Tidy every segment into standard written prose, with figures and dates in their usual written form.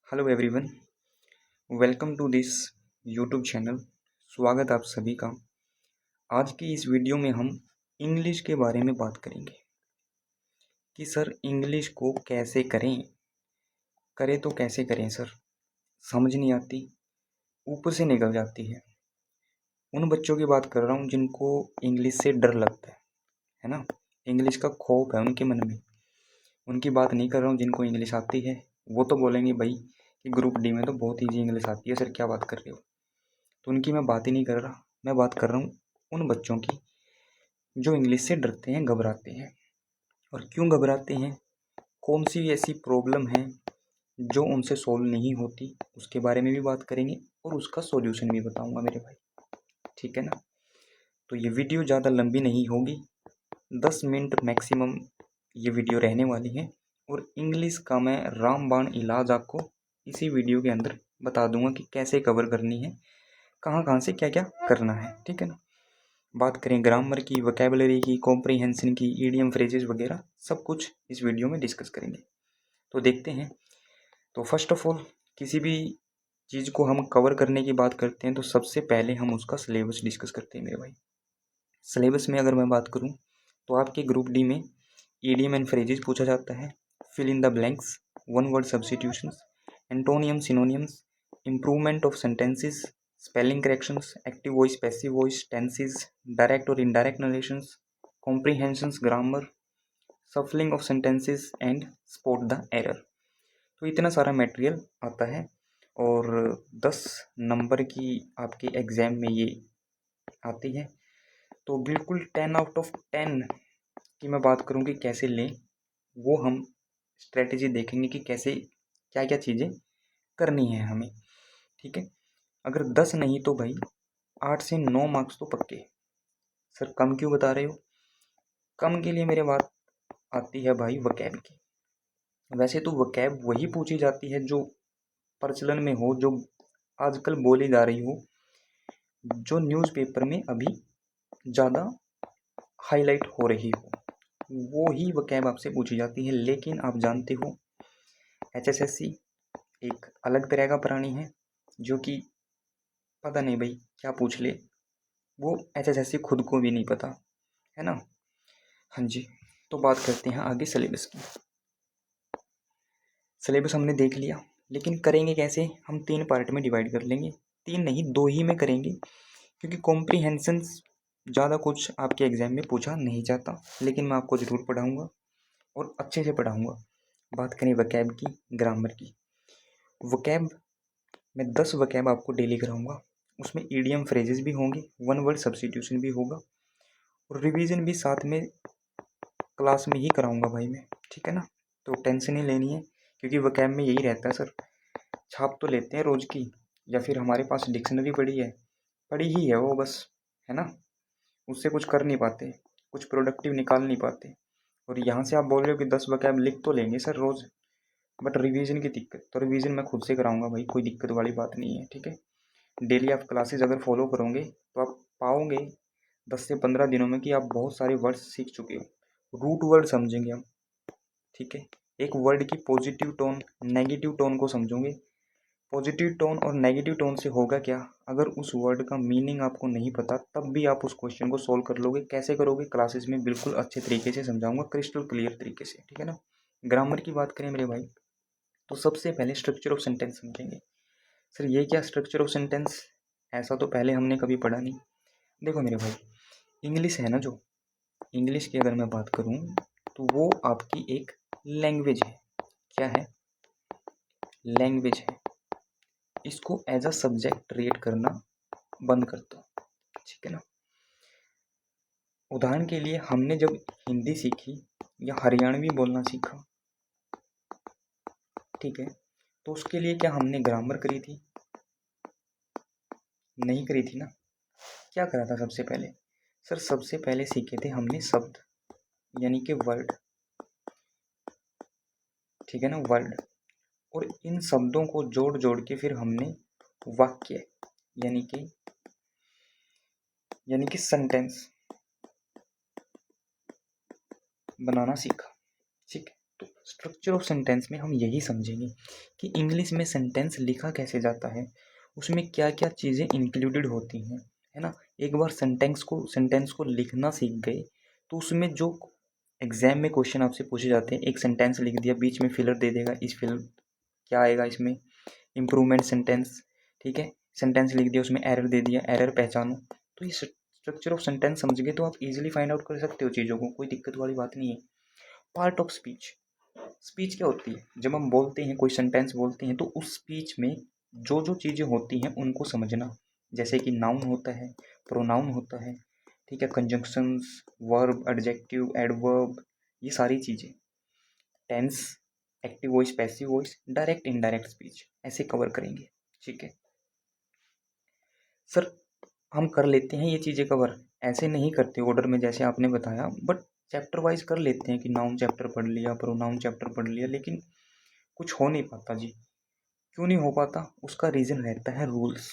Hello everyone, welcome to this YouTube channel. स्वागत आप सभी का। आज की इस वीडियो में हम इंग्लिश के बारे में बात करेंगे कि सर इंग्लिश को कैसे करें तो कैसे करें सर, समझ नहीं आती, ऊपर से निकल जाती है। उन बच्चों की बात कर रहा हूँ जिनको इंग्लिश से डर लगता है ना, इंग्लिश का खौफ है उनके मन में। उनकी बात नहीं कर रहा हूँ जिनको इंग्लिश आती है। वो तो बोलेंगे भाई कि ग्रुप डी में तो बहुत ईजी इंग्लिश आती है सर, क्या बात कर रहे हो। तो उनकी मैं बात ही नहीं कर रहा, मैं बात कर रहा हूँ उन बच्चों की जो इंग्लिश से डरते हैं, घबराते हैं। और क्यों घबराते हैं, कौन सी ऐसी प्रॉब्लम है जो उनसे सॉल्व नहीं होती, उसके बारे में भी बात करेंगे और उसका सॉल्यूशन भी बताऊंगा मेरे भाई, ठीक है ना। तो ये वीडियो ज़्यादा लंबी नहीं होगी, 10 मिनट मैक्सिमम ये वीडियो रहने वाली है। और इंग्लिश का मैं रामबाण इलाज आपको इसी वीडियो के अंदर बता दूंगा कि कैसे कवर करनी है, कहाँ कहाँ से क्या क्या करना है, ठीक है ना। बात करें ग्रामर की, वोकैबुलरी की, कॉम्प्रीहेंशन की, ईडियम फ्रेजेस वगैरह सब कुछ इस वीडियो में डिस्कस करेंगे। तो देखते हैं। तो फर्स्ट ऑफ ऑल किसी भी चीज़ को हम कवर करने की बात करते हैं तो सबसे पहले हम उसका सिलेबस डिस्कस करते हैं मेरे भाई। सिलेबस में अगर मैं बात करूं तो आपके ग्रुप डी में ईडियम एंड फ्रेजेस पूछा जाता है, fill in the blanks, one word substitutions, antonym synonyms, improvement of sentences, spelling corrections, active voice, passive voice, tenses, direct और indirect narrations, comprehensions, grammar, shuffling of sentences and spot the error. तो इतना सारा material आता है और 10 number की आपके exam में ये आती है। तो बिल्कुल 10 आउट ऑफ 10 की मैं बात करूँ कि कैसे लें, वो हम स्ट्रेटजी देखेंगे कि कैसे क्या क्या चीज़ें करनी है हमें, ठीक है। अगर 10 नहीं तो भाई 8 से 9 मार्क्स तो पक्के। सर कम क्यों बता रहे हो? कम के लिए मेरे बात आती है भाई वोकैब की। वैसे तो वोकैब वही पूछी जाती है जो प्रचलन में हो, जो आजकल बोली जा रही हो, जो न्यूज़पेपर में अभी ज़्यादा हाईलाइट हो रही हो, वो ही वोकैब आपसे पूछी जाती है। लेकिन आप जानते हो एचएसएससी एक अलग तरह का प्राणी है जो कि पता नहीं भाई क्या पूछ ले, वो एचएसएससी खुद को भी नहीं पता, है ना। हाँ जी, तो बात करते हैं आगे सिलेबस की। सिलेबस हमने देख लिया, लेकिन करेंगे कैसे, हम 3 पार्ट में डिवाइड कर लेंगे। 3 नहीं 2 ही में करेंगे, क्योंकि कॉम्प्रीहेंशंस ज़्यादा कुछ आपके एग्ज़ाम में पूछा नहीं जाता, लेकिन मैं आपको ज़रूर पढ़ाऊँगा और अच्छे से पढ़ाऊँगा। बात करें वोकैब की, ग्रामर की। वोकैब मैं 10 वोकैब आपको डेली कराऊँगा, उसमें ईडियम फ्रेजेस भी होंगे, वन वर्ड सब्स्टिट्यूशन भी होगा और रिवीजन भी साथ में क्लास में ही कराऊँगा भाई मैं, ठीक है ना। तो टेंशन नहीं लेनी है, क्योंकि वोकैब में यही रहता है सर, छाप तो लेते हैं रोज़ की, या फिर हमारे पास डिक्शनरी पड़ी ही है वो बस, है ना। उससे कुछ कर नहीं पाते, कुछ प्रोडक्टिव निकाल नहीं पाते। और यहाँ से आप बोल रहे हो कि 10 वोकैब लिख तो लेंगे सर रोज़, बट रिवीजन की दिक्कत, तो रिवीजन मैं खुद से कराऊंगा भाई, कोई दिक्कत वाली बात नहीं है, ठीक है। डेली आप क्लासेस अगर फॉलो करोगे तो आप पाओगे 10 से 15 दिनों में कि आप बहुत सारे वर्ड्स सीख चुके हो, रूट वर्ड समझेंगे हम, ठीक है। एक वर्ड की पॉजिटिव टोन, नेगेटिव टोन को समझोगे। पॉजिटिव टोन और नेगेटिव टोन से होगा क्या, अगर उस वर्ड का मीनिंग आपको नहीं पता तब भी आप उस क्वेश्चन को सॉल्व कर लोगे। कैसे करोगे, क्लासेस में बिल्कुल अच्छे तरीके से समझाऊंगा, क्रिस्टल क्लियर तरीके से, ठीक है ना। ग्रामर की बात करें मेरे भाई, तो सबसे पहले स्ट्रक्चर ऑफ सेंटेंस समझेंगे। सर ये क्या स्ट्रक्चर ऑफ सेंटेंस, ऐसा तो पहले हमने कभी पढ़ा नहीं। देखो मेरे भाई, इंग्लिश है ना, जो इंग्लिश की अगर मैं बात करूँ तो वो आपकी एक लैंग्वेज है। क्या है? लैंग्वेज है। इसको एज अ सब्जेक्ट ट्रीट करना बंद कर दो, ठीक है ना। उदाहरण के लिए हमने जब हिंदी सीखी या हरियाणवी बोलना सीखा, ठीक है, तो उसके लिए क्या हमने ग्रामर करी थी? नहीं करी थी ना। क्या करा था सबसे पहले? सर सबसे पहले सीखे थे हमने शब्द, यानी कि वर्ड, ठीक है ना, वर्ड। और इन शब्दों को जोड़ जोड़ के फिर हमने वाक्य यानी कि सेंटेंस बनाना सीखा, ठीक है। तो स्ट्रक्चर ऑफ सेंटेंस में हम यही समझेंगे कि इंग्लिश में सेंटेंस लिखा कैसे जाता है, उसमें क्या क्या चीज़ें इंक्लूडेड होती हैं, है ना। एक बार सेंटेंस को लिखना सीख गए तो उसमें जो एग्जाम में क्वेश्चन आपसे पूछे जाते हैं, एक सेंटेंस लिख दिया, बीच में फिलर दे देगा, इस फिलर क्या आएगा इसमें, इम्प्रूवमेंट सेंटेंस, ठीक है। सेंटेंस लिख दिया, उसमें एरर दे दिया, एरर पहचानो। तो ये स्ट्रक्चर ऑफ सेंटेंस समझ गए तो आप इजीली फाइंड आउट कर सकते हो चीज़ों को, कोई दिक्कत वाली बात नहीं है। पार्ट ऑफ स्पीच, स्पीच क्या होती है, जब हम बोलते हैं, कोई सेंटेंस बोलते हैं तो उस स्पीच में जो जो चीज़ें होती हैं उनको समझना, जैसे कि नाउन होता है, प्रोनाउन होता है, ठीक है, कंजंक्शंस, वर्ब, एडजेक्टिव, एडवर्ब, ये सारी चीज़ें, tense, active voice, passive voice, direct indirect speech, ऐसे कवर करेंगे, ठीक है। सर हम कर लेते हैं ये चीज़ें कवर, ऐसे नहीं करते ऑर्डर में जैसे आपने बताया, बट चैप्टर वाइज कर लेते हैं कि नाउन चैप्टर पढ़ लिया, प्रोनाउन चैप्टर पढ़ लिया, लेकिन कुछ हो नहीं पाता जी। क्यों नहीं हो पाता, उसका रीज़न रहता है रूल्स,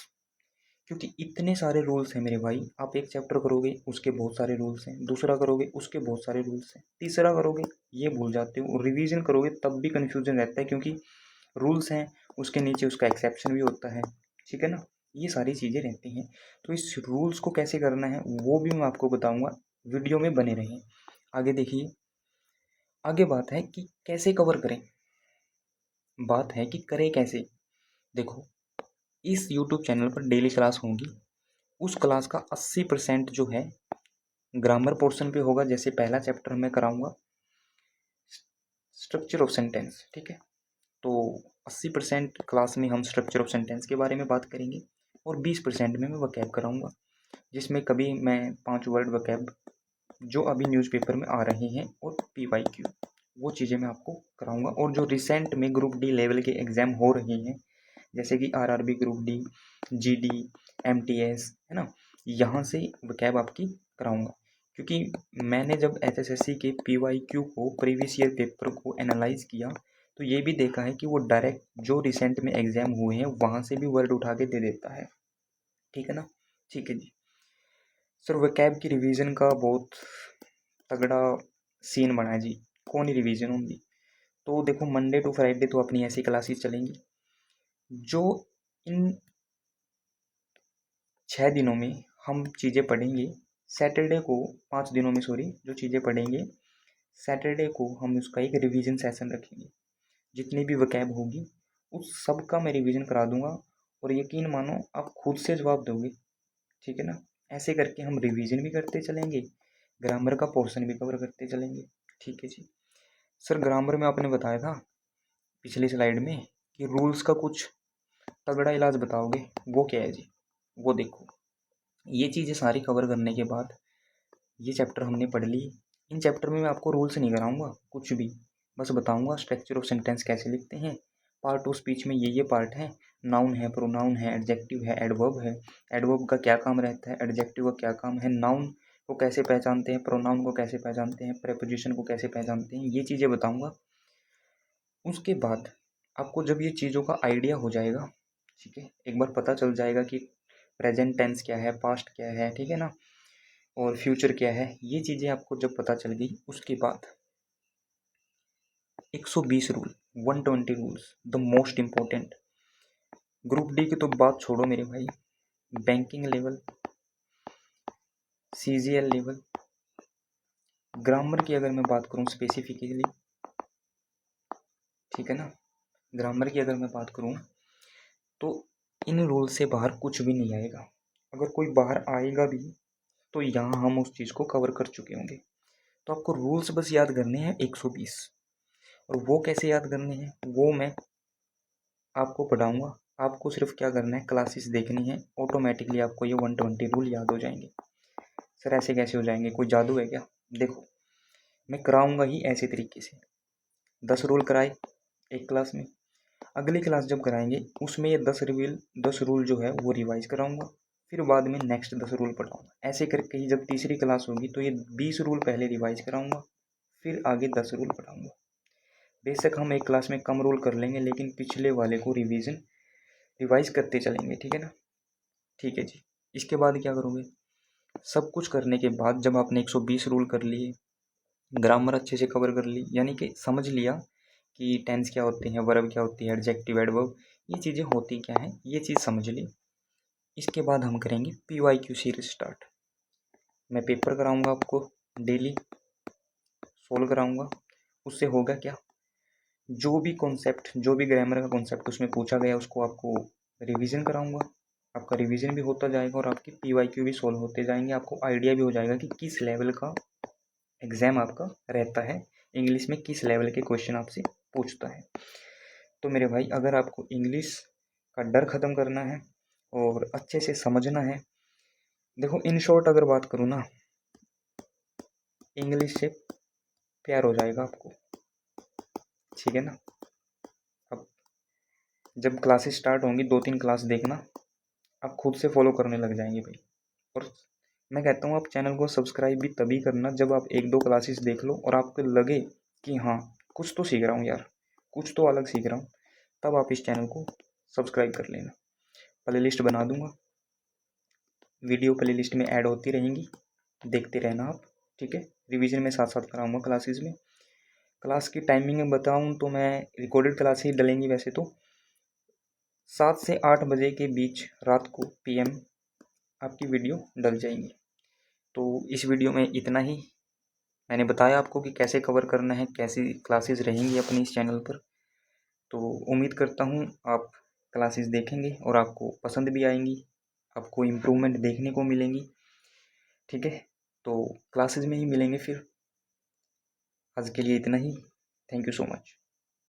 क्योंकि इतने सारे रूल्स हैं मेरे भाई। आप एक चैप्टर करोगे उसके बहुत सारे रूल्स हैं, दूसरा करोगे उसके बहुत सारे रूल्स हैं, तीसरा करोगे ये भूल जाते हो, रिवीजन करोगे तब भी कन्फ्यूजन रहता है, क्योंकि रूल्स हैं, उसके नीचे उसका एक्सेप्शन भी होता है, ठीक है ना, ये सारी चीज़ें रहती हैं। तो इस रूल्स को कैसे करना है वो भी मैं आपको बताऊँगा, वीडियो में बने रहें। आगे देखिए, आगे बात है कि कैसे कवर करें, बात है कि करें कैसे। देखो, इस यूट्यूब चैनल पर डेली क्लास होंगी, उस क्लास का 80% जो है ग्रामर पोर्शन पे होगा, जैसे पहला चैप्टर मैं कराऊंगा स्ट्रक्चर ऑफ सेंटेंस, ठीक है। तो 80% क्लास में हम स्ट्रक्चर ऑफ सेंटेंस के बारे में बात करेंगे और 20% में मैं वकैब कराऊंगा, जिसमें कभी मैं 5 वर्ड वकैब जो अभी न्यूज़पेपर में आ रहे हैं और PYQ, वो चीज़ें मैं आपको कराऊंगा। और जो रिसेंट में ग्रुप डी लेवल के एग्ज़ाम हो रहे हैं, जैसे कि RRB group D, GD, MTS, है ना, यहाँ से वकैब आपकी कराऊंगा। क्योंकि मैंने जब HSSC के PYQ को, प्रीवियस ईयर पेपर को एनालाइज किया, तो ये भी देखा है कि वो डायरेक्ट जो रिसेंट में एग्ज़ाम हुए हैं वहाँ से भी वर्ड उठा के दे देता है, ठीक है ना। ठीक है जी। सर वकैब की रिवीजन का बहुत तगड़ा सीन बना है जी, कौन ही रिवीजन होंगी। तो देखो, मंडे टू फ्राइडे तो अपनी ऐसी क्लासेस चलेंगी, जो इन 6 दिनों में हम चीज़ें पढ़ेंगे, सैटरडे को 5 दिनों में सॉरी, जो चीज़ें पढ़ेंगे सैटरडे को हम उसका एक रिवीजन सेशन रखेंगे। जितनी भी वकैब होगी उस सब का मैं रिवीजन करा दूंगा, और यकीन मानो आप खुद से जवाब दोगे, ठीक है ना। ऐसे करके हम रिवीजन भी करते चलेंगे, ग्रामर का पोर्शन भी कवर करते चलेंगे, ठीक है जी। सर ग्रामर में आपने बताया था पिछली स्लाइड में कि रूल्स का कुछ तगड़ा इलाज बताओगे, वो क्या है जी, वो देखो। ये चीज़ें सारी कवर करने के बाद ये चैप्टर हमने पढ़ ली। इन चैप्टर में मैं आपको रूल्स नहीं कराऊंगा कुछ भी, बस बताऊंगा स्ट्रक्चर ऑफ सेंटेंस कैसे लिखते हैं। पार्ट ऑफ स्पीच में ये पार्ट है, नाउन है, प्रोनाउन है, एडजेक्टिव है, एडवर्ब है। एडवर्ब का क्या काम रहता है, एडजेक्टिव का क्या काम है, नाउन को कैसे पहचानते हैं, प्रोनाउन को कैसे पहचानते हैं, प्रेपोजिशन को कैसे पहचानते हैं, ये चीज़ें बताऊँगा। उसके बाद आपको जब ये चीज़ों का आइडिया हो जाएगा, ठीक है, एक बार पता चल जाएगा कि प्रेजेंट टेंस क्या है, पास्ट क्या है, ठीक है ना, और फ्यूचर क्या है, ये चीज़ें आपको जब पता चल गई, उसके बाद 120 rule, 120 rules, the most important. Group D की तो बात छोड़ो मेरे भाई, banking level, CGL level, grammar की अगर मैं बात करूँ स्पेसिफिकली, ठीक है ना, ग्रामर की अगर मैं बात करूँ तो इन रूल से बाहर कुछ भी नहीं आएगा। अगर कोई बाहर आएगा भी तो यहाँ हम उस चीज़ को कवर कर चुके होंगे। तो आपको रूल्स बस याद करने हैं 120, और वो कैसे याद करने हैं वो मैं आपको पढ़ाऊँगा। आपको सिर्फ क्या करना है, क्लासेस देखनी है, ऑटोमेटिकली आपको ये 120 रूल याद हो जाएंगे। सर ऐसे कैसे हो जाएंगे, कोई जादू है क्या? देखो, मैं कराऊँगा ही ऐसे तरीके से। 10 रूल कराए एक क्लास में, अगली क्लास जब कराएंगे उसमें ये 10 रूल जो है वो रिवाइज कराऊंगा, फिर बाद में नेक्स्ट 10 रूल पढ़ाऊंगा। ऐसे करके ही जब तीसरी क्लास होगी तो ये 20 रूल पहले रिवाइज कराऊंगा, फिर आगे 10 रूल पढ़ाऊंगा। बेशक हम एक क्लास में कम रूल कर लेंगे, लेकिन पिछले वाले को रिवाइज करते चलेंगे, ठीक है ना। ठीक है जी। इसके बाद क्या करोगे, सब कुछ करने के बाद जब आपने 120 रूल कर लिए, ग्रामर अच्छे से कवर कर ली, यानी कि समझ लिया कि टेंस क्या होते हैं, वर्ब क्या होती है, एडजेक्टिव, एडवर्ब, ये चीज़ें होती क्या हैं, ये चीज़ समझ ली। इसके बाद हम करेंगे PYQ सीरीज स्टार्ट। मैं पेपर कराऊंगा आपको, डेली सोल्व कराऊंगा। उससे होगा क्या, जो भी कॉन्सेप्ट, जो भी ग्रामर का कॉन्सेप्ट उसमें पूछा गया उसको आपको रिवीजन कराऊंगा। आपका रिवीजन भी होता जाएगा और आपकी PYQ भी सोल्व होते जाएंगे। आपको आइडिया भी हो जाएगा कि किस लेवल का एग्ज़ाम आपका रहता है, इंग्लिश में किस लेवल के क्वेश्चन आपसे पूछता है। तो मेरे भाई, अगर आपको इंग्लिश का डर ख़त्म करना है और अच्छे से समझना है, देखो इन शॉर्ट अगर बात करूँ ना, इंग्लिश से प्यार हो जाएगा आपको, ठीक है ना। अब जब क्लासेस स्टार्ट होंगी, 2-3 क्लास देखना, आप खुद से फॉलो करने लग जाएंगे भाई। और मैं कहता हूँ आप चैनल को सब्सक्राइब भी तभी करना जब आप 1-2 क्लासेस देख लो और आपको लगे कि हाँ कुछ तो सीख रहा हूँ यार, कुछ तो अलग सीख रहा हूँ, तब आप इस चैनल को सब्सक्राइब कर लेना। प्लेलिस्ट बना दूंगा, वीडियो प्लेलिस्ट में ऐड होती रहेंगी, देखते रहना आप, ठीक है। रिवीजन में साथ साथ कराऊंगा क्लासेस में। क्लास की टाइमिंग बताऊं तो मैं रिकॉर्डेड क्लास ही डलेंगी वैसे तो 7 से 8 बजे के बीच रात को PM आपकी वीडियो डल जाएंगी। तो इस वीडियो में इतना ही। मैंने बताया आपको कि कैसे कवर करना है, कैसी क्लासेस रहेंगी अपनी इस चैनल पर। तो उम्मीद करता हूँ आप क्लासेस देखेंगे और आपको पसंद भी आएंगी, आपको इम्प्रूवमेंट देखने को मिलेंगी, ठीक है। तो क्लासेस में ही मिलेंगे फिर। आज के लिए इतना ही। Thank you so much.